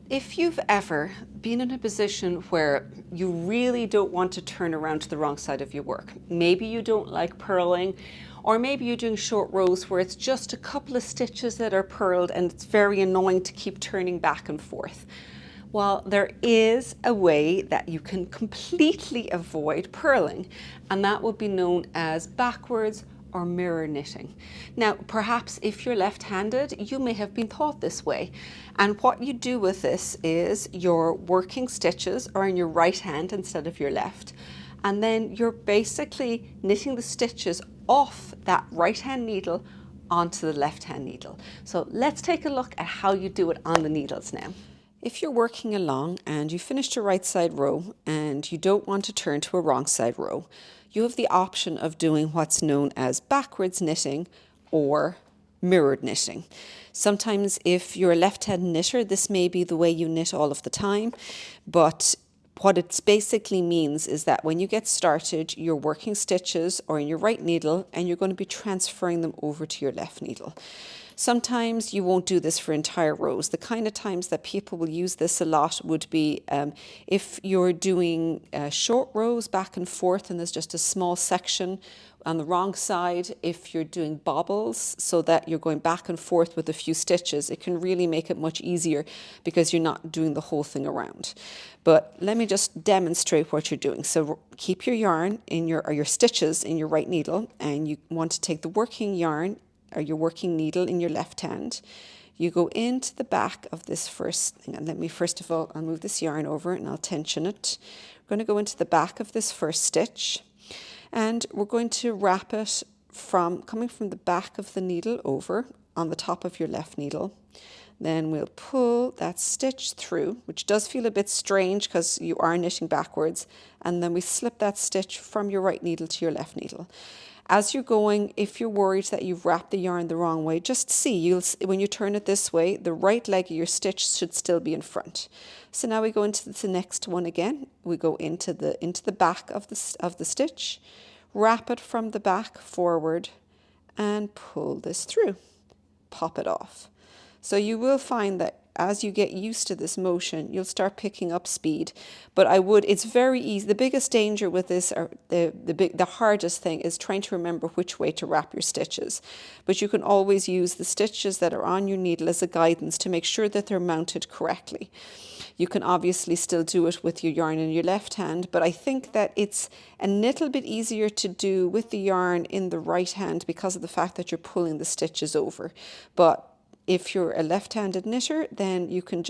If you've ever been in a position where you really don't want to turn around to the wrong side of your work, maybe you don't like purling, or maybe you're doing short rows where it's just a couple of stitches that are purled and it's very annoying to keep turning back and forth. Well, there is a way that you can completely avoid purling, and that would be known as backwards or mirror knitting. Now, perhaps if you're left-handed, you may have been taught this way. And what you do with this is your working stitches are in your right hand instead of your left. And then you're basically knitting the stitches off that right hand needle onto the left hand needle. So let's take a look at how you do it on the needles now. If you're working along and you finished your right side row and you don't want to turn to a wrong side row, you have the option of doing what's known as backwards knitting or mirrored knitting. Sometimes if you're a left-hand knitter, this may be the way you knit all of the time, but what it basically means is that when you get started, you're working stitches or in your right needle and you're going to be transferring them over to your left needle. Sometimes you won't do this for entire rows. The kind of times that people will use this a lot would be if you're doing short rows back and forth and there's just a small section on the wrong side. If you're doing bobbles so that you're going back and forth with a few stitches, it can really make it much easier because you're not doing the whole thing around. But let me just demonstrate what you're doing. So keep your yarn in your stitches in your right needle, and you want to take the working yarn or your working needle in your left hand. You go into the back of this first thing, and let me first of all, I'll move this yarn over and I'll tension it. We're going to go into the back of this first stitch, and we're going to wrap it coming from the back of the needle over on the top of your left needle. Then we'll pull that stitch through, which does feel a bit strange because you are knitting backwards, and then we slip that stitch from your right needle to your left needle. As you're going, if you're worried that you've wrapped the yarn the wrong way, just see, when you turn it this way, the right leg of your stitch should still be in front. So now we go into the next one again. We go into the back of the stitch, wrap it from the back forward, and pull this through. Pop it off. So you will find that as you get used to this motion, you'll start picking up speed. But it's very easy. The biggest danger with this, or the hardest thing, is trying to remember which way to wrap your stitches. But you can always use the stitches that are on your needle as a guidance to make sure that they're mounted correctly. You can obviously still do it with your yarn in your left hand, but I think that it's a little bit easier to do with the yarn in the right hand because of the fact that you're pulling the stitches over. But if you're a left-handed knitter, then you can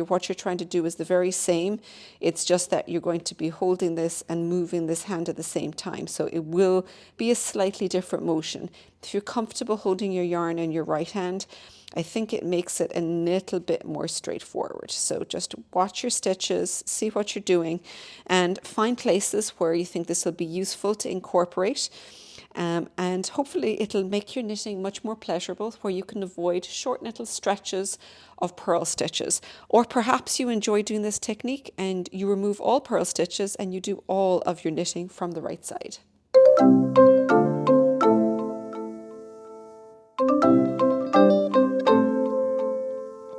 what you're trying to do is the very same. It's just that you're going to be holding this and moving this hand at the same time. So it will be a slightly different motion. If you're comfortable holding your yarn in your right hand, I think it makes it a little bit more straightforward. So just watch your stitches, see what you're doing, and find places where you think this will be useful to incorporate. And hopefully it'll make your knitting much more pleasurable, where you can avoid short little stretches of purl stitches. Or perhaps you enjoy doing this technique and you remove all purl stitches and you do all of your knitting from the right side.